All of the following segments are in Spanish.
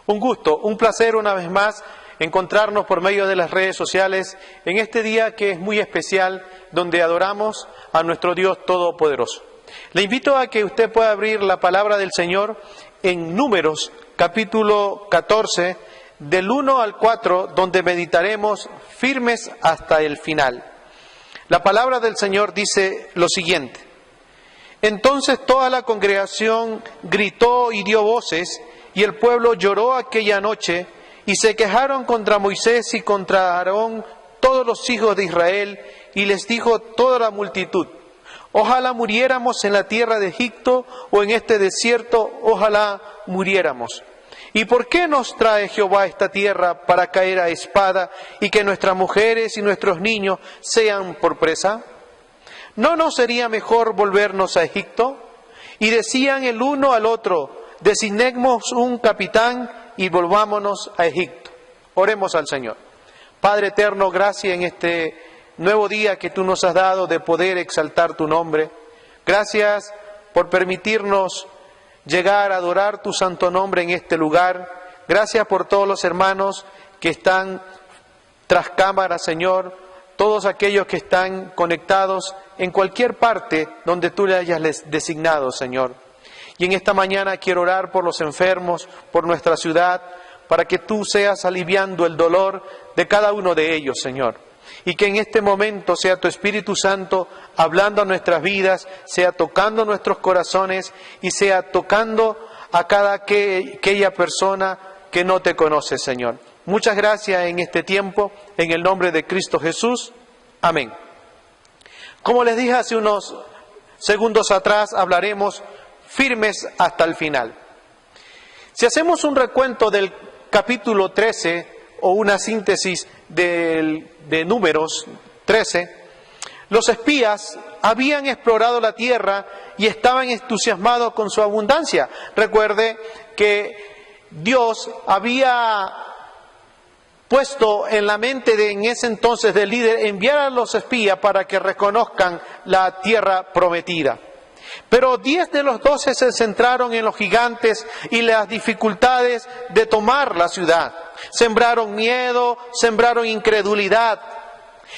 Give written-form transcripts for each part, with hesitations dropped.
Un gusto, un placer una vez más encontrarnos por medio de las redes sociales en este día que es muy especial, donde adoramos a nuestro Dios Todopoderoso. Le invito a que usted pueda abrir la palabra del Señor en Números, capítulo 14, del 1 al 4, donde meditaremos firmes hasta el final. La palabra del Señor dice lo siguiente: Entonces toda la congregación gritó y dio voces, y el pueblo lloró aquella noche, y se quejaron contra Moisés y contra Aarón todos los hijos de Israel, y les dijo toda la multitud: Ojalá muriéramos en la tierra de Egipto, o en este desierto, ojalá muriéramos. ¿Y por qué nos trae Jehová a esta tierra para caer a espada, y que nuestras mujeres y nuestros niños sean por presa? ¿No nos sería mejor volvernos a Egipto? Y decían el uno al otro: designemos un capitán y volvámonos a Egipto. Oremos al Señor. Padre eterno, gracias en este nuevo día que tú nos has dado de poder exaltar tu nombre. Gracias por permitirnos llegar a adorar tu santo nombre en este lugar. Gracias por todos los hermanos que están tras cámara, Señor. Todos aquellos que están conectados en cualquier parte donde tú le hayas designado, Señor. Y en esta mañana quiero orar por los enfermos, por nuestra ciudad, para que tú seas aliviando el dolor de cada uno de ellos, Señor. Y que en este momento sea tu Espíritu Santo hablando a nuestras vidas, sea tocando nuestros corazones y sea tocando a aquella persona que no te conoce, Señor. Muchas gracias en este tiempo, en el nombre de Cristo Jesús. Amén. Como les dije hace unos segundos atrás, hablaremos firmes hasta el final. Si hacemos un recuento del capítulo 13 o una síntesis de Números 13, los espías habían explorado la tierra y estaban entusiasmados con su abundancia. Recuerde que Dios había puesto en la mente en ese entonces del líder enviar a los espías para que reconozcan la tierra prometida. Pero 10 de los 12 se centraron en los gigantes y las dificultades de tomar la ciudad. Sembraron miedo, sembraron incredulidad.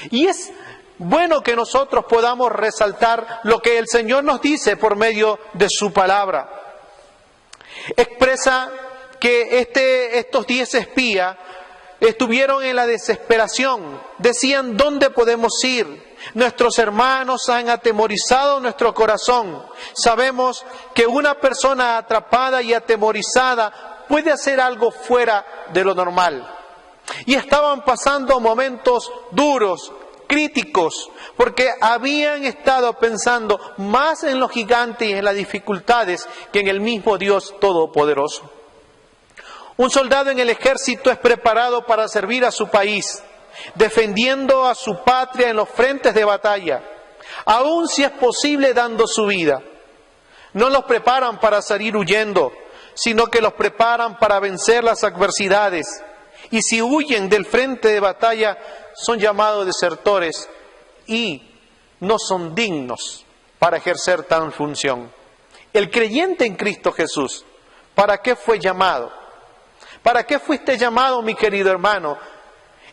Y es bueno que nosotros podamos resaltar lo que el Señor nos dice por medio de su palabra. Expresa que estos 10 espías estuvieron en la desesperación. Decían: ¿dónde podemos ir? Nuestros hermanos han atemorizado nuestro corazón. Sabemos que una persona atrapada y atemorizada puede hacer algo fuera de lo normal. Y estaban pasando momentos duros, críticos, porque habían estado pensando más en los gigantes y en las dificultades que en el mismo Dios Todopoderoso. Un soldado en el ejército es preparado para servir a su país, defendiendo a su patria en los frentes de batalla, aun si es posible dando su vida. No los preparan para salir huyendo, sino que los preparan para vencer las adversidades. Y si huyen del frente de batalla, son llamados desertores y no son dignos para ejercer tal función. El creyente en Cristo Jesús, ¿para qué fue llamado? ¿Para qué fuiste llamado, mi querido hermano?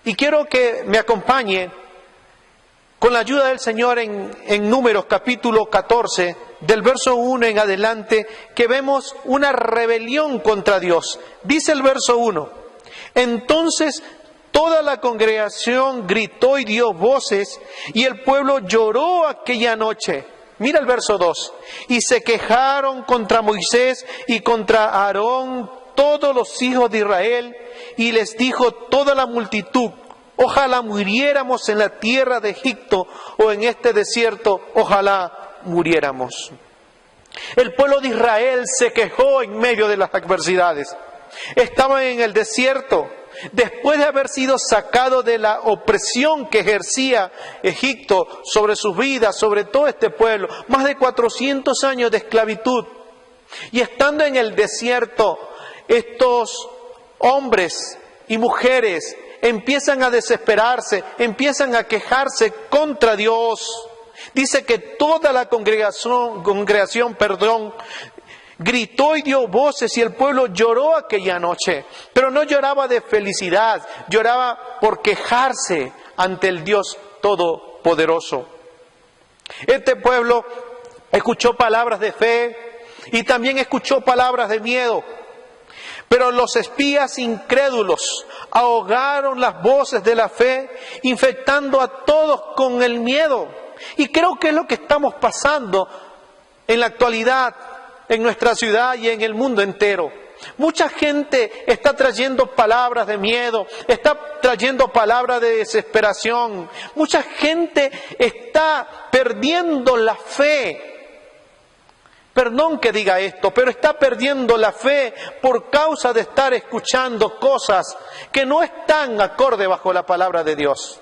Y quiero que me acompañe con la ayuda del Señor en Números capítulo 14, del verso 1 en adelante, que vemos una rebelión contra Dios. Dice el verso 1: Entonces toda la congregación gritó y dio voces, y el pueblo lloró aquella noche. Mira el verso 2. Y se quejaron contra Moisés y contra Aarón todos los hijos de Israel, y les dijo toda la multitud: Ojalá muriéramos en la tierra de Egipto, o en este desierto, ojalá muriéramos. El pueblo de Israel se quejó en medio de las adversidades. Estaban en el desierto, después de haber sido sacados de la opresión que ejercía Egipto sobre sus vidas, sobre todo este pueblo, más de 400 años de esclavitud. Y estando en el desierto, estos hombres y mujeres empiezan a desesperarse, empiezan a quejarse contra Dios. Dice que toda la congregación Gritó y dio voces y el pueblo lloró aquella noche, pero no lloraba de felicidad, lloraba por quejarse ante el Dios Todopoderoso. Este pueblo escuchó palabras de fe y también escuchó palabras de miedo, pero los espías incrédulos ahogaron las voces de la fe, infectando a todos con el miedo. Y creo que es lo que estamos pasando en la actualidad, en nuestra ciudad y en el mundo entero. Mucha gente está trayendo palabras de miedo, está trayendo palabras de desesperación. Mucha gente está perdiendo la fe. Perdón que diga esto, pero está perdiendo la fe por causa de estar escuchando cosas que no están acorde bajo la palabra de Dios.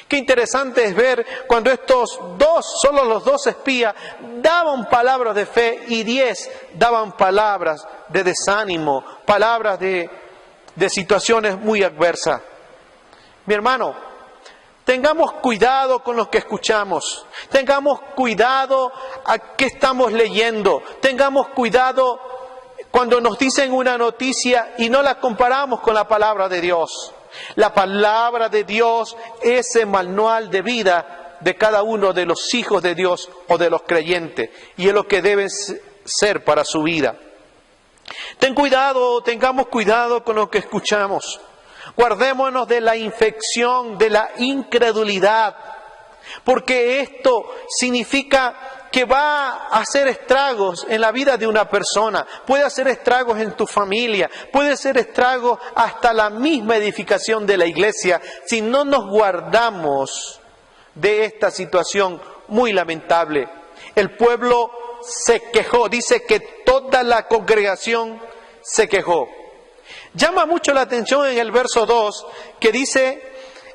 Qué interesante es ver cuando solo los 2 espías daban palabras de fe y 10 daban palabras de desánimo, palabras de situaciones muy adversas. Mi hermano, tengamos cuidado con lo que escuchamos, tengamos cuidado a qué estamos leyendo, tengamos cuidado cuando nos dicen una noticia y no la comparamos con la palabra de Dios. La palabra de Dios es el manual de vida de cada uno de los hijos de Dios o de los creyentes, y es lo que debe ser para su vida. Tengamos cuidado con lo que escuchamos. Guardémonos de la infección, de la incredulidad, porque esto significa que va a hacer estragos en la vida de una persona, puede hacer estragos en tu familia, puede hacer estragos hasta la misma edificación de la iglesia, si no nos guardamos de esta situación muy lamentable. El pueblo se quejó, dice que toda la congregación se quejó. Llama mucho la atención en el verso 2, que dice,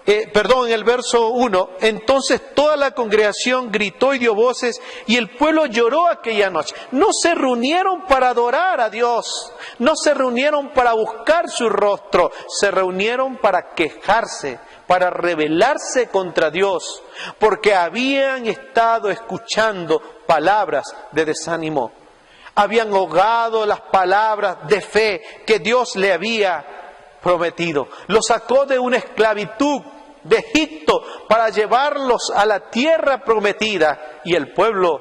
en el verso 1, entonces toda la congregación gritó y dio voces y el pueblo lloró aquella noche. No se reunieron para adorar a Dios, no se reunieron para buscar su rostro, se reunieron para quejarse, para rebelarse contra Dios, porque habían estado escuchando palabras de desánimo. Habían ahogado las palabras de fe que Dios le había prometido. Los sacó de una esclavitud de Egipto para llevarlos a la tierra prometida y el pueblo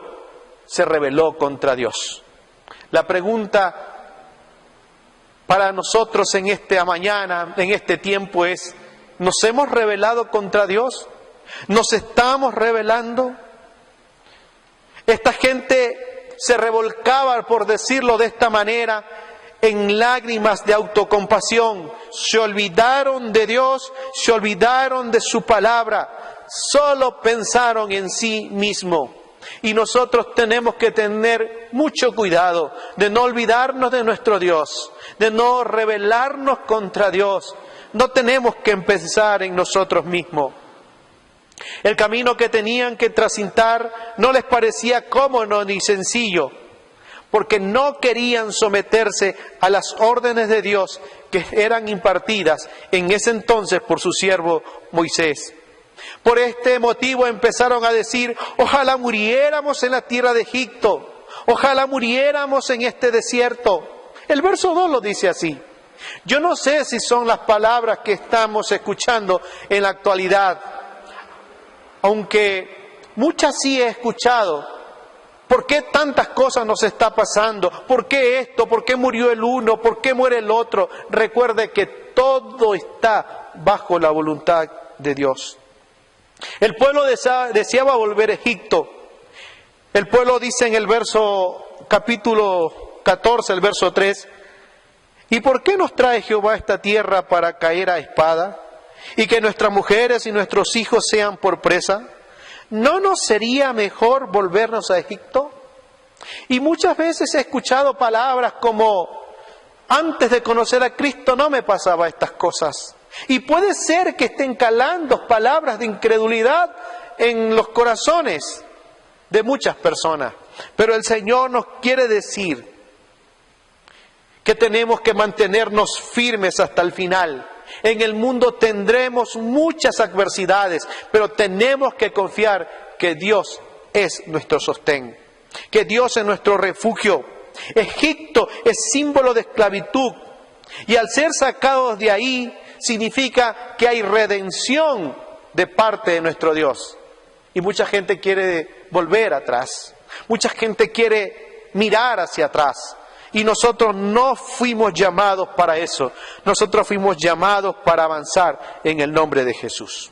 se rebeló contra Dios. La pregunta para nosotros en esta mañana, en este tiempo es, ¿nos hemos rebelado contra Dios? ¿Nos estamos rebelando? Esta gente se revolcaba, por decirlo de esta manera, en lágrimas de autocompasión. Se olvidaron de Dios, se olvidaron de su palabra, solo pensaron en sí mismo. Y nosotros tenemos que tener mucho cuidado de no olvidarnos de nuestro Dios, de no rebelarnos contra Dios. No tenemos que pensar en nosotros mismos. El camino que tenían que transitar no les parecía cómodo ni sencillo, porque no querían someterse a las órdenes de Dios que eran impartidas en ese entonces por su siervo Moisés. Por este motivo empezaron a decir, ojalá muriéramos en la tierra de Egipto, ojalá muriéramos en este desierto. El verso 2 lo dice así. Yo no sé si son las palabras que estamos escuchando en la actualidad, aunque muchas sí he escuchado. ¿Por qué tantas cosas nos está pasando? ¿Por qué esto? ¿Por qué murió el uno? ¿Por qué muere el otro? Recuerde que todo está bajo la voluntad de Dios. El pueblo deseaba volver a Egipto. El pueblo dice en el capítulo 14, el verso 3, ¿y por qué nos trae Jehová a esta tierra para caer a espada? ¿Y que nuestras mujeres y nuestros hijos sean por presa? ¿No nos sería mejor volvernos a Egipto? Y muchas veces he escuchado palabras como, antes de conocer a Cristo no me pasaba estas cosas. Y puede ser que estén calando palabras de incredulidad en los corazones de muchas personas. Pero el Señor nos quiere decir que tenemos que mantenernos firmes hasta el final. En el mundo tendremos muchas adversidades, pero tenemos que confiar que Dios es nuestro sostén, que Dios es nuestro refugio. Egipto es símbolo de esclavitud. Y al ser sacados de ahí, significa que hay redención de parte de nuestro Dios. Y mucha gente quiere volver atrás. Mucha gente quiere mirar hacia atrás. Y nosotros no fuimos llamados para eso. Nosotros fuimos llamados para avanzar en el nombre de Jesús.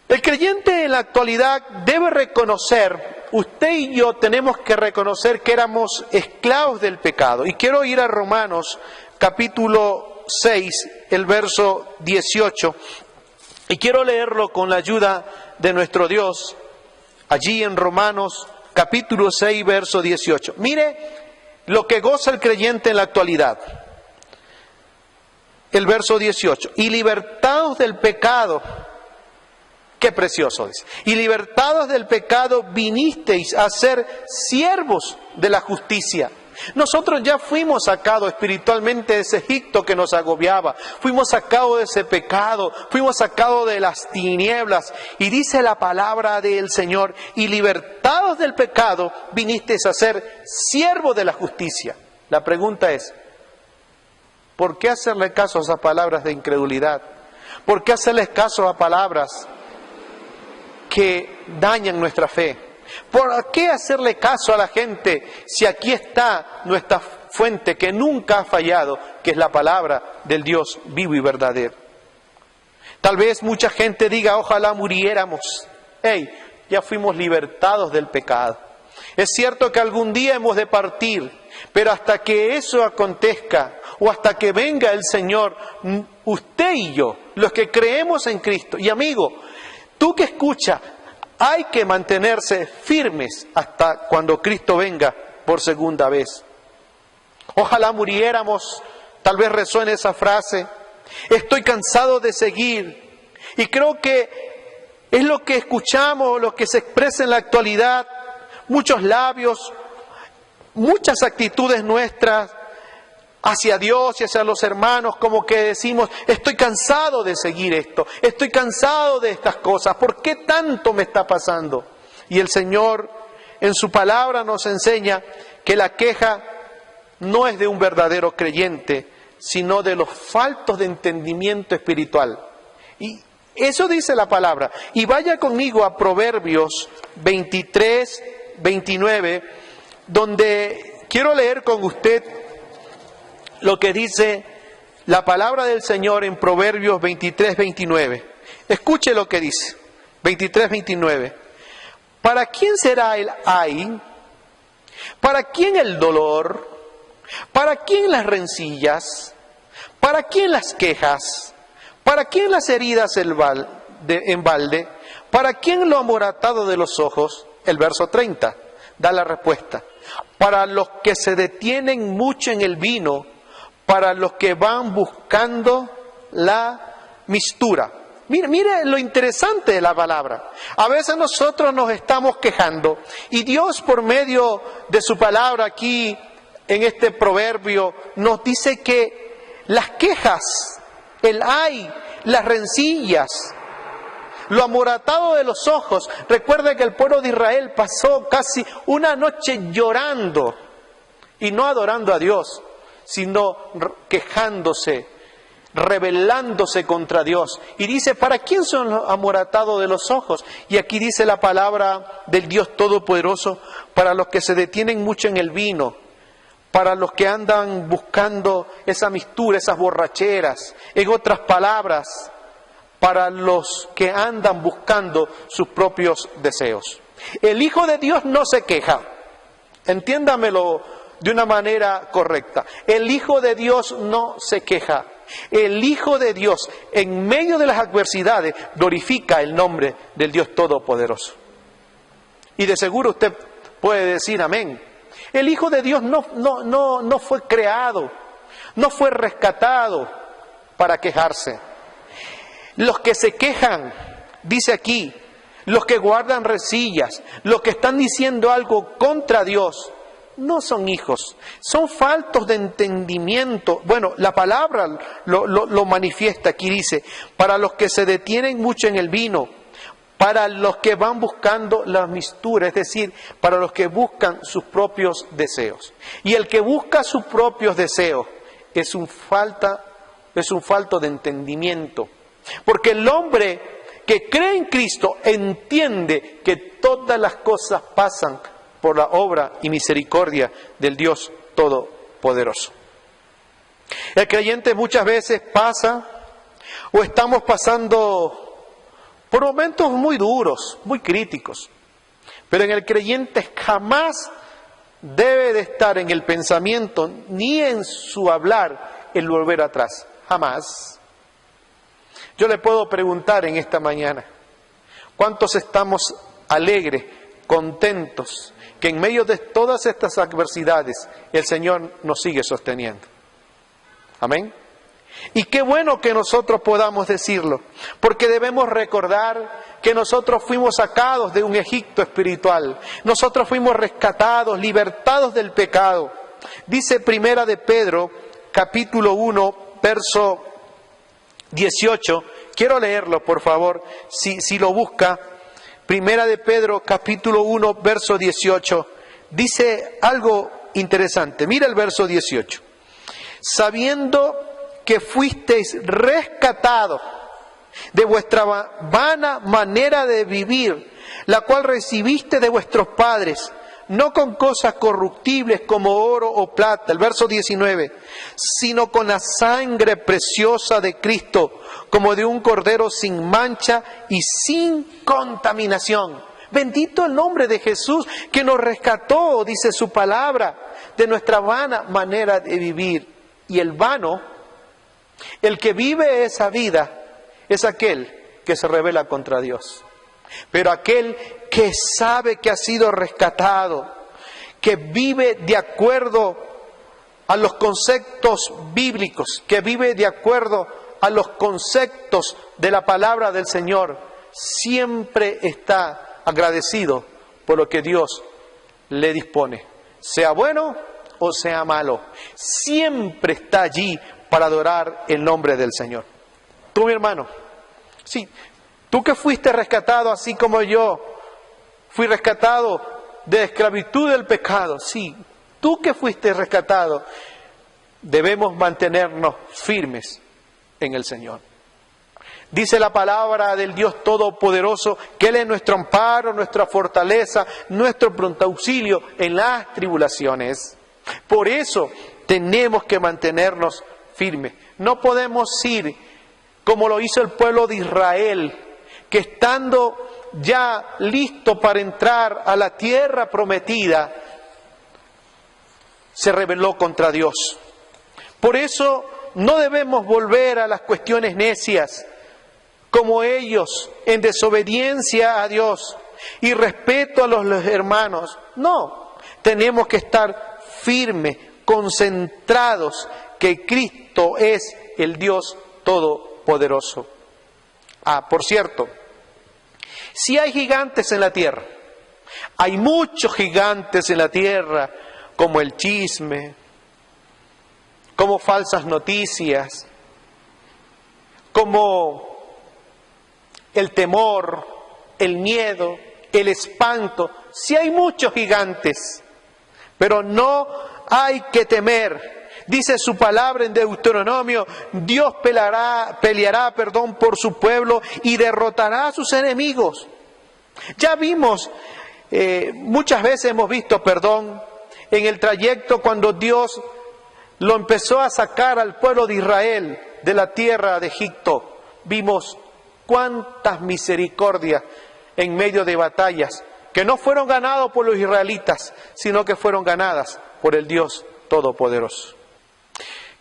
El creyente en la actualidad debe reconocer, usted y yo tenemos que reconocer que éramos esclavos del pecado. Y quiero ir a Romanos capítulo 6, el verso 18. Y quiero leerlo con la ayuda de nuestro Dios, allí en Romanos capítulo 6, verso 18. Mire lo que goza el creyente en la actualidad. El verso 18. Y libertados del pecado. Qué precioso es. Y libertados del pecado vinisteis a ser siervos de la justicia. Nosotros ya fuimos sacados espiritualmente de ese Egipto que nos agobiaba. Fuimos sacados de ese pecado. Fuimos sacados de las tinieblas. Y dice la palabra del Señor, y libertados del pecado vinisteis a ser siervos de la justicia. La pregunta es, ¿por qué hacerle caso a esas palabras de incredulidad? ¿Por qué hacerles caso a palabras que dañan nuestra fe? ¿Por qué hacerle caso a la gente si aquí está nuestra fuente que nunca ha fallado, que es la palabra del Dios vivo y verdadero? Tal vez mucha gente diga, ojalá muriéramos. Hey, ya fuimos libertados del pecado. Es cierto que algún día hemos de partir, pero hasta que eso acontezca, o hasta que venga el Señor, usted y yo, los que creemos en Cristo, y amigo, tú que escuchas, hay que mantenerse firmes hasta cuando Cristo venga por segunda vez. Ojalá muriéramos, tal vez resuene esa frase. Estoy cansado de seguir. Y creo que es lo que escuchamos, lo que se expresa en la actualidad. Muchos labios, muchas actitudes nuestras hacia Dios y hacia los hermanos, como que decimos, estoy cansado de seguir esto, estoy cansado de estas cosas, ¿por qué tanto me está pasando? Y el Señor en su palabra nos enseña que la queja no es de un verdadero creyente, sino de los faltos de entendimiento espiritual. Y eso dice la palabra. Y vaya conmigo a Proverbios 23, 29, donde quiero leer con usted lo que dice la palabra del Señor en Proverbios 23, 29. Escuche lo que dice, 23, 29. ¿Para quién será el ay? ¿Para quién el dolor? ¿Para quién las rencillas? ¿Para quién las quejas? ¿Para quién las heridas en balde? ¿Para quién lo amoratado de los ojos? El verso 30 da la respuesta. Para los que se detienen mucho en el vino, para los que van buscando la mistura. Mire lo interesante de la palabra. A veces nosotros nos estamos quejando y Dios por medio de su palabra aquí en este proverbio nos dice que las quejas, el ay, las rencillas, lo amoratado de los ojos. Recuerde que el pueblo de Israel pasó casi una noche llorando y no adorando a Dios, sino quejándose, rebelándose contra Dios. Y dice, ¿para quién son los amoratados de los ojos? Y aquí dice la palabra del Dios Todopoderoso, para los que se detienen mucho en el vino, para los que andan buscando esa mistura, esas borracheras. En otras palabras, para los que andan buscando sus propios deseos. El Hijo de Dios no se queja. Entiéndamelo de una manera correcta. El Hijo de Dios no se queja. El Hijo de Dios, en medio de las adversidades, glorifica el nombre del Dios Todopoderoso. Y de seguro usted puede decir amén. El Hijo de Dios no fue creado, no fue rescatado para quejarse. Los que se quejan, dice aquí, los que guardan rencillas, los que están diciendo algo contra Dios, no son hijos, son faltos de entendimiento. Bueno, la palabra lo manifiesta aquí, dice, para los que se detienen mucho en el vino, para los que van buscando la mistura, es decir, para los que buscan sus propios deseos. Y el que busca sus propios deseos es un falto de entendimiento. Porque el hombre que cree en Cristo entiende que todas las cosas pasan por la obra y misericordia del Dios Todopoderoso. El creyente muchas veces pasa o estamos pasando por momentos muy duros, muy críticos. Pero en el creyente jamás debe de estar en el pensamiento ni en su hablar el volver atrás. Jamás. Yo le puedo preguntar en esta mañana, ¿cuántos estamos alegres, contentos, que en medio de todas estas adversidades el Señor nos sigue sosteniendo? Amén. Y qué bueno que nosotros podamos decirlo, porque debemos recordar que nosotros fuimos sacados de un Egipto espiritual, nosotros fuimos rescatados, libertados del pecado. Dice Primera de Pedro, capítulo 1, verso 18, quiero leerlo por favor, si lo busca. Primera de Pedro, capítulo 1, verso 18, dice algo interesante. Mira el verso 18. Sabiendo que fuisteis rescatados de vuestra vana manera de vivir, la cual recibiste de vuestros padres, no con cosas corruptibles como oro o plata, el verso 19, sino con la sangre preciosa de Cristo, como de un cordero sin mancha y sin contaminación. Bendito el nombre de Jesús, que nos rescató, dice su palabra, de nuestra vana manera de vivir. Y el vano, el que vive esa vida, es aquel que se rebela contra Dios. Pero aquel que sabe que ha sido rescatado, que vive de acuerdo a los conceptos bíblicos, que vive de acuerdo a los conceptos de la palabra del Señor, siempre está agradecido por lo que Dios le dispone. Sea bueno o sea malo, siempre está allí para adorar el nombre del Señor. Tú, mi hermano, sí, tú que fuiste rescatado así como yo fui rescatado de esclavitud del pecado, sí, tú que fuiste rescatado, debemos mantenernos firmes en el Señor. Dice la palabra del Dios Todopoderoso que Él es nuestro amparo, nuestra fortaleza, nuestro pronto auxilio en las tribulaciones. Por eso tenemos que mantenernos firmes. No podemos ir como lo hizo el pueblo de Israel, que estando ya listo para entrar a la tierra prometida, se rebeló contra Dios. Por eso no debemos volver a las cuestiones necias, como ellos, en desobediencia a Dios y respeto a los hermanos. No, tenemos que estar firmes, concentrados, que Cristo es el Dios Todopoderoso. Por cierto, si hay gigantes en la tierra, hay muchos gigantes en la tierra, como el chisme, como falsas noticias, como el temor, el miedo, el espanto. Sí hay muchos gigantes, pero no hay que temer. Dice su palabra en Deuteronomio, Dios peleará por su pueblo y derrotará a sus enemigos. Ya vimos, muchas veces hemos visto, en el trayecto cuando Dios lo empezó a sacar al pueblo de Israel de la tierra de Egipto. Vimos cuántas misericordias en medio de batallas que no fueron ganadas por los israelitas, sino que fueron ganadas por el Dios Todopoderoso.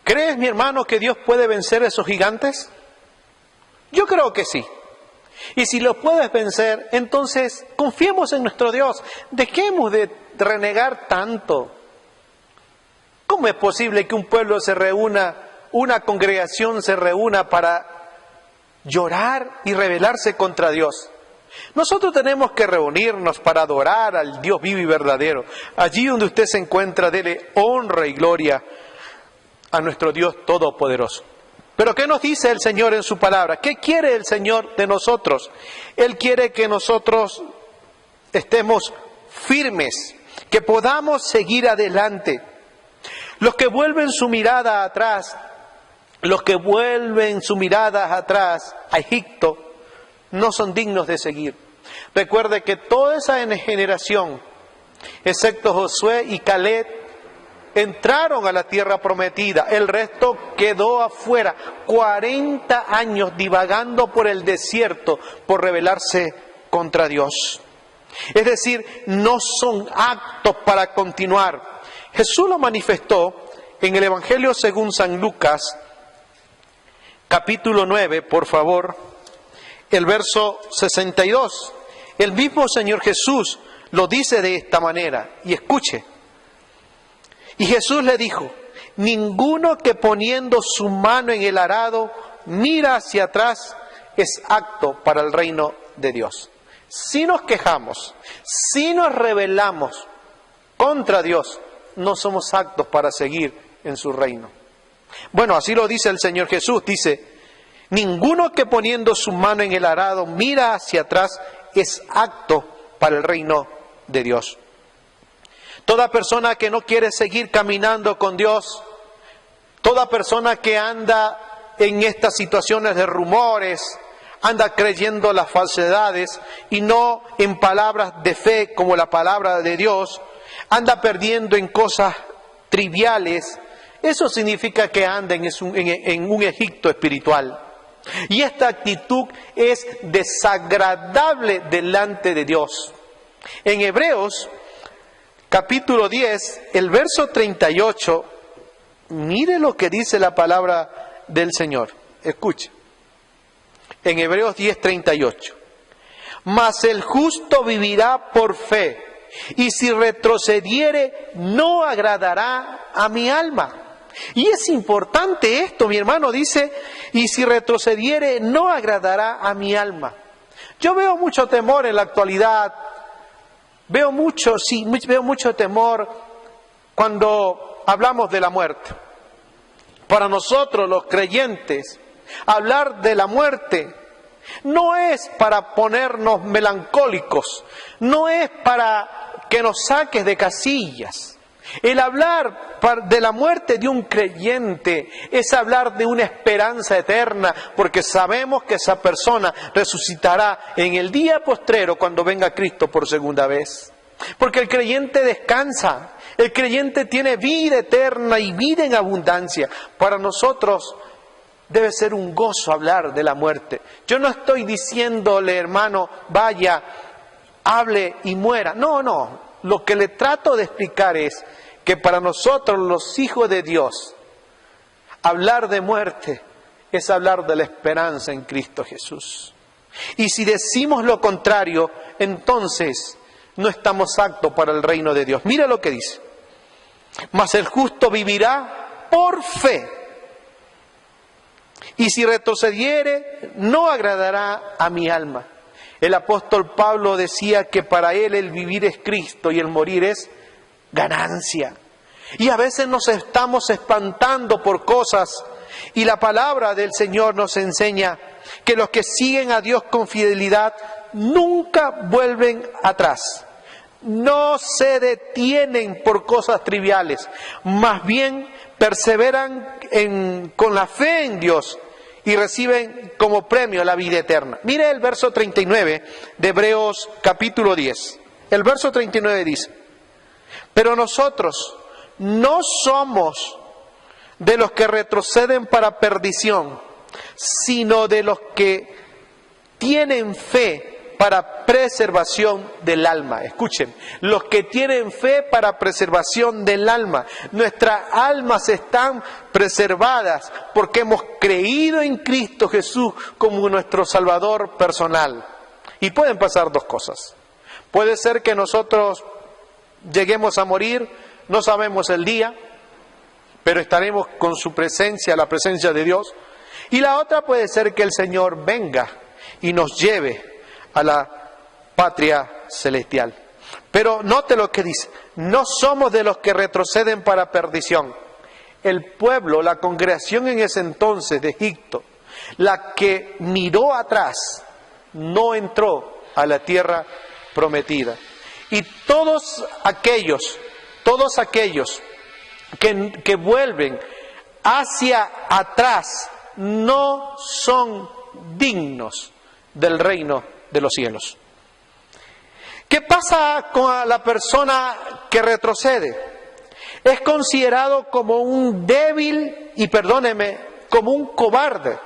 ¿Crees, mi hermano, que Dios puede vencer a esos gigantes? Yo creo que sí. Y si los puedes vencer, entonces confiemos en nuestro Dios. Dejemos de renegar tanto. ¿Cómo es posible que un pueblo se reúna, una congregación se reúna para llorar y rebelarse contra Dios? Nosotros tenemos que reunirnos para adorar al Dios vivo y verdadero. Allí donde usted se encuentra, dele honra y gloria a nuestro Dios Todopoderoso. Pero ¿qué nos dice el Señor en su palabra? ¿Qué quiere el Señor de nosotros? Él quiere que nosotros estemos firmes, que podamos seguir adelante. Los que vuelven su mirada atrás, a Egipto, no son dignos de seguir. Recuerde que toda esa generación, excepto Josué y Caleb, entraron a la tierra prometida. El resto quedó afuera. 40 años divagando por el desierto por rebelarse contra Dios. Es decir, no son aptos para continuar. Jesús lo manifestó en el Evangelio según San Lucas, capítulo 9, por favor, el verso 62. El mismo Señor Jesús lo dice de esta manera, y escuche. Y Jesús le dijo: ninguno que poniendo su mano en el arado mira hacia atrás es apto para el reino de Dios. Si nos quejamos, si nos rebelamos contra Dios, no somos aptos para seguir en su reino. Bueno, así lo dice el Señor Jesús. Dice: ninguno que poniendo su mano en el arado mira hacia atrás es apto para el reino de Dios. Toda persona que no quiere seguir caminando con Dios, toda persona que anda en estas situaciones de rumores, anda creyendo las falsedades y no en palabras de fe como la palabra de Dios, anda perdiendo en cosas triviales, eso significa que anda en un Egipto espiritual. Y esta actitud es desagradable delante de Dios. En Hebreos, capítulo 10, el verso 38, mire lo que dice la palabra del Señor. Escuche. En Hebreos 10, 38. Mas el justo vivirá por fe, y si retrocediere, no agradará a mi alma. Y es importante esto, mi hermano, dice: y si retrocediere, no agradará a mi alma. Yo veo mucho temor en la actualidad, veo mucho temor cuando hablamos de la muerte. Para nosotros los creyentes, hablar de la muerte no es para ponernos melancólicos, no es para que nos saques de casillas. El hablar de la muerte de un creyente es hablar de una esperanza eterna, porque sabemos que esa persona resucitará en el día postrero cuando venga Cristo por segunda vez. Porque el creyente descansa, el creyente tiene vida eterna y vida en abundancia. Para nosotros debe ser un gozo hablar de la muerte. Yo no estoy diciéndole, hermano, vaya, hable y muera. No. Lo que le trato de explicar es que para nosotros, los hijos de Dios, hablar de muerte es hablar de la esperanza en Cristo Jesús. Y si decimos lo contrario, entonces no estamos aptos para el reino de Dios. Mira lo que dice: mas el justo vivirá por fe, y si retrocediere, no agradará a mi alma. El apóstol Pablo decía que para él el vivir es Cristo y el morir es ganancia. Y a veces nos estamos espantando por cosas, y la palabra del Señor nos enseña que los que siguen a Dios con fidelidad nunca vuelven atrás. No se detienen por cosas triviales, más bien perseveran con la fe en Dios y reciben como premio la vida eterna. Mire el verso 39 de Hebreos capítulo 10. El verso 39 dice: pero nosotros no somos de los que retroceden para perdición, sino de los que tienen fe para preservación del alma. Escuchen, los que tienen fe para preservación del alma. Nuestras almas están preservadas porque hemos creído en Cristo Jesús como nuestro Salvador personal. Y pueden pasar dos cosas. Puede ser que nosotros lleguemos a morir, no sabemos el día, pero estaremos con su presencia, la presencia de Dios. Y la otra puede ser que el Señor venga y nos lleve a la patria celestial. Pero note lo que dice: no somos de los que retroceden para perdición. el pueblo, la congregación en ese entonces de Egipto, la que miró atrás, no entró a la tierra prometida. Y todos aquellos que vuelven hacia atrás no son dignos del reino de los cielos. ¿Qué pasa con la persona que retrocede? Es considerado como un débil y, perdóneme, como un cobarde.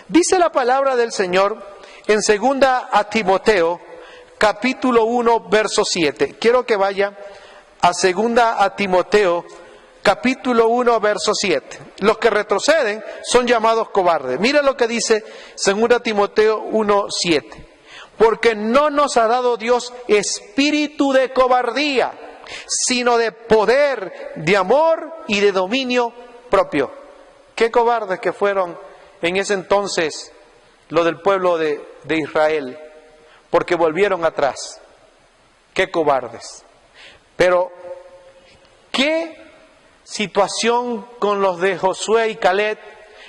Dice la palabra del Señor en 2 a Timoteo, capítulo 1, verso 7. Quiero que vaya a 2 a Timoteo, capítulo 1, verso 7. Los que retroceden son llamados cobardes. Mira lo que dice 2 Timoteo 1, 7. Porque no nos ha dado Dios espíritu de cobardía, sino de poder, de amor y de dominio propio. Qué cobardes que fueron en ese entonces lo del pueblo de Israel, porque volvieron atrás. Qué cobardes. Pero qué situación con los de Josué y Caleb,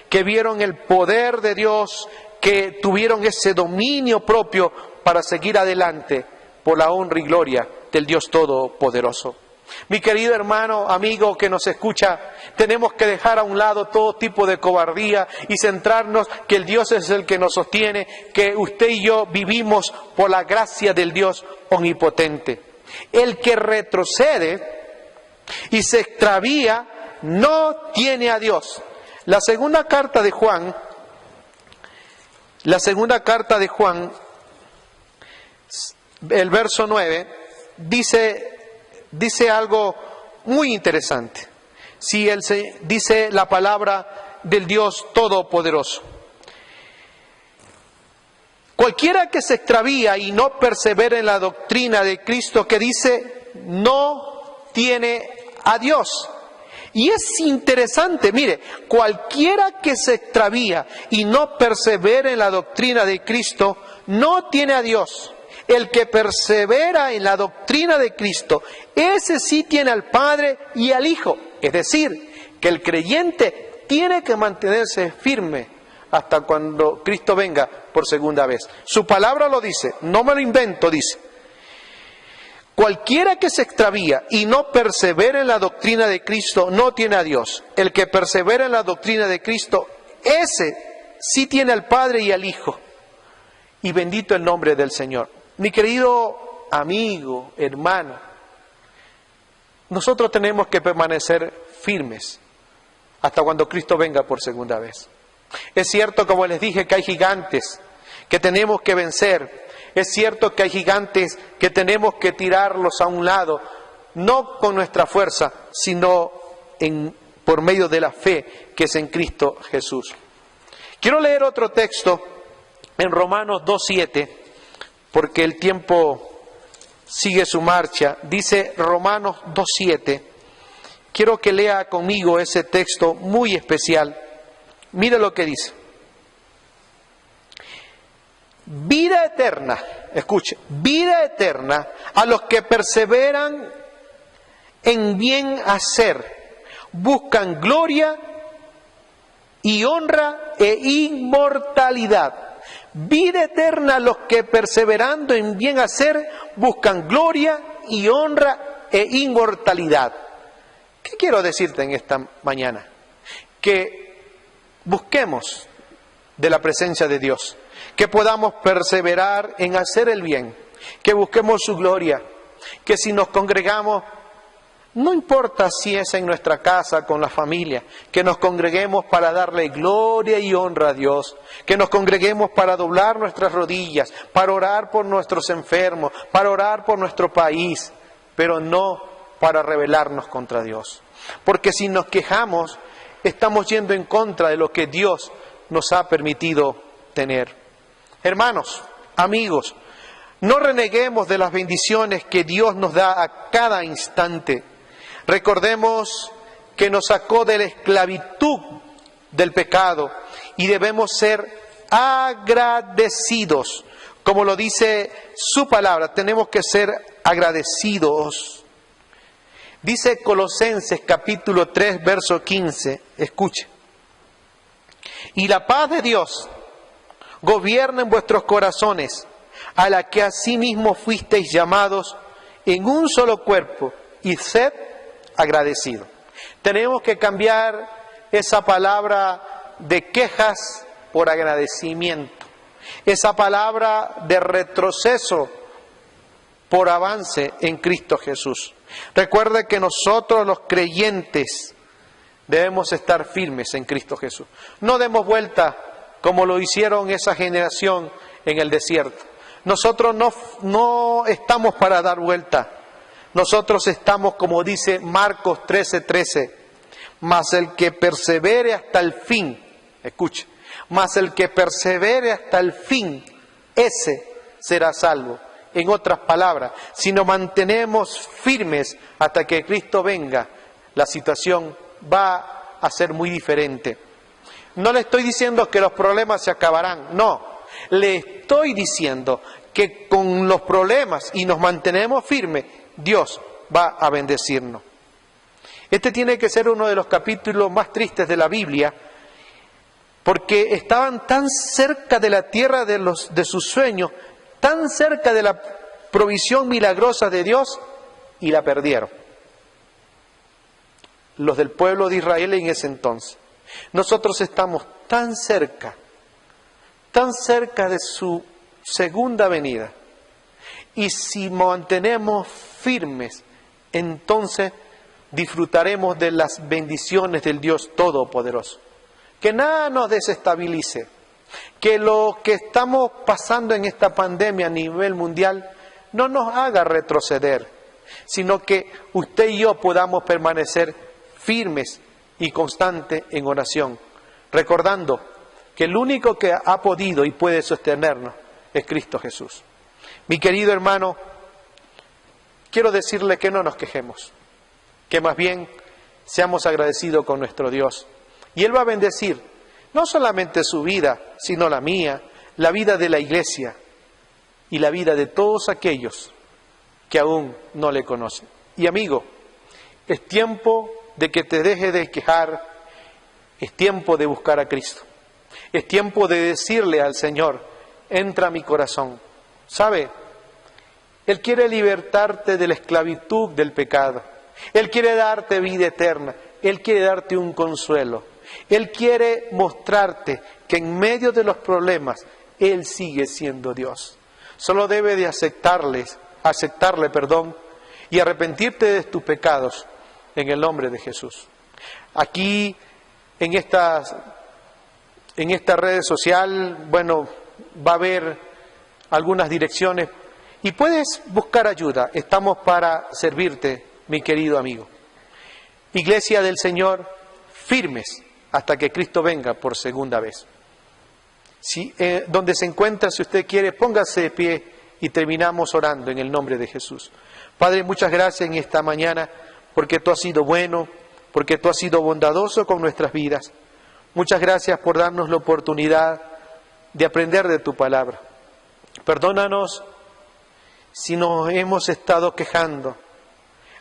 que vieron el poder de Dios, que tuvieron ese dominio propio para seguir adelante por la honra y gloria del Dios Todopoderoso. Mi querido hermano, amigo que nos escucha, tenemos que dejar a un lado todo tipo de cobardía y centrarnos que el Dios es el que nos sostiene, que usted y yo vivimos por la gracia del Dios omnipotente. El que retrocede y se extravía no tiene a Dios. La segunda carta de Juan, el verso 9, dice algo muy interesante. Dice la palabra del Dios Todopoderoso. Cualquiera que se extravía y no persevera en la doctrina de Cristo, que dice, no tiene a Dios. Y es interesante, mire, cualquiera que se extravía y no persevera en la doctrina de Cristo, no tiene a Dios. El que persevera en la doctrina de Cristo, ese sí tiene al Padre y al Hijo. Es decir, que el creyente tiene que mantenerse firme hasta cuando Cristo venga por segunda vez. Su palabra lo dice, no me lo invento, dice. Cualquiera que se extravía y no persevera en la doctrina de Cristo no tiene a Dios. El que persevera en la doctrina de Cristo, ese sí tiene al Padre y al Hijo. Y bendito el nombre del Señor. Mi querido amigo, hermano, nosotros tenemos que permanecer firmes hasta cuando Cristo venga por segunda vez. Es cierto, como les dije, que hay gigantes que tenemos que vencer. Es cierto que hay gigantes que tenemos que tirarlos a un lado, no con nuestra fuerza, sino por medio de la fe que es en Cristo Jesús. Quiero leer otro texto en Romanos 2:7, porque el tiempo sigue su marcha. Dice Romanos 2:7. Quiero que lea conmigo ese texto muy especial. Mire lo que dice. Vida eterna, escuche, vida eterna a los que perseveran en bien hacer, buscan gloria y honra e inmortalidad. Vida eterna a los que perseverando en bien hacer, buscan gloria y honra e inmortalidad. ¿Qué quiero decirte en esta mañana? Que busquemos de la presencia de Dios, que podamos perseverar en hacer el bien, que busquemos su gloria, que si nos congregamos, no importa si es en nuestra casa, con la familia, que nos congreguemos para darle gloria y honra a Dios, que nos congreguemos para doblar nuestras rodillas, para orar por nuestros enfermos, para orar por nuestro país, pero no para rebelarnos contra Dios. Porque si nos quejamos, estamos yendo en contra de lo que Dios nos ha permitido tener. Hermanos, amigos, no reneguemos de las bendiciones que Dios nos da a cada instante. Recordemos que nos sacó de la esclavitud del pecado y debemos ser agradecidos. Como lo dice su palabra, tenemos que ser agradecidos. Dice Colosenses capítulo 3, verso 15, escuche. Y la paz de Dios gobierna en vuestros corazones, a la que asimismo fuisteis llamados en un solo cuerpo, y sed agradecidos. Tenemos que cambiar esa palabra de quejas por agradecimiento, esa palabra de retroceso por avance en Cristo Jesús. Recuerde que nosotros los creyentes debemos estar firmes en Cristo Jesús. No demos vuelta como lo hicieron esa generación en el desierto. Nosotros no estamos para dar vuelta. Nosotros estamos, como dice Marcos 13:13, mas el que persevere hasta el fin, escuche, mas el que persevere hasta el fin, ese será salvo. En otras palabras, si nos mantenemos firmes hasta que Cristo venga, la situación va a ser muy diferente. No le estoy diciendo que los problemas se acabarán, no. Le estoy diciendo que con los problemas y nos mantenemos firmes, Dios va a bendecirnos. Este tiene que ser uno de los capítulos más tristes de la Biblia, porque estaban tan cerca de la tierra de sus sueños, tan cerca de la provisión milagrosa de Dios, y la perdieron. Los del pueblo de Israel en ese entonces. Nosotros estamos tan cerca de su segunda venida. Y si mantenemos firmes, entonces disfrutaremos de las bendiciones del Dios Todopoderoso. Que nada nos desestabilice. Que lo que estamos pasando en esta pandemia a nivel mundial no nos haga retroceder, sino que usted y yo podamos permanecer firmes y constantes en oración, recordando que el único que ha podido y puede sostenernos es Cristo Jesús. Mi querido hermano, quiero decirle que no nos quejemos, que más bien seamos agradecidos con nuestro Dios. Y Él va a bendecir no solamente su vida, sino la mía, la vida de la iglesia y la vida de todos aquellos que aún no le conocen. Y amigo, es tiempo de que te dejes de quejar, es tiempo de buscar a Cristo. Es tiempo de decirle al Señor, entra a mi corazón. ¿Sabe? Él quiere libertarte de la esclavitud del pecado. Él quiere darte vida eterna. Él quiere darte un consuelo. Él quiere mostrarte que en medio de los problemas, Él sigue siendo Dios. Solo debe de aceptarle, y arrepentirte de tus pecados en el nombre de Jesús. Aquí, en esta red social, va a haber algunas direcciones y puedes buscar ayuda. Estamos para servirte, mi querido amigo. Iglesia del Señor, firmes hasta que Cristo venga por segunda vez. Donde se encuentra, si usted quiere, póngase de pie y terminamos orando en el nombre de Jesús. Padre, muchas gracias en esta mañana porque Tú has sido bueno, porque Tú has sido bondadoso con nuestras vidas. Muchas gracias por darnos la oportunidad de aprender de Tu palabra. Perdónanos si nos hemos estado quejando.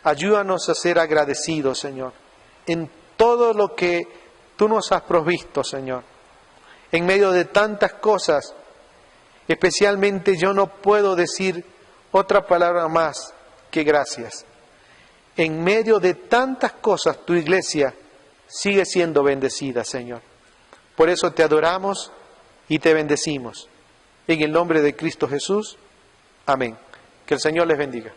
Ayúdanos a ser agradecidos, Señor, en todo lo que Tú nos has provisto, Señor. En medio de tantas cosas, especialmente yo no puedo decir otra palabra más que gracias. En medio de tantas cosas, Tu iglesia sigue siendo bendecida, Señor. Por eso Te adoramos y Te bendecimos. En el nombre de Cristo Jesús. Amén. Que el Señor les bendiga.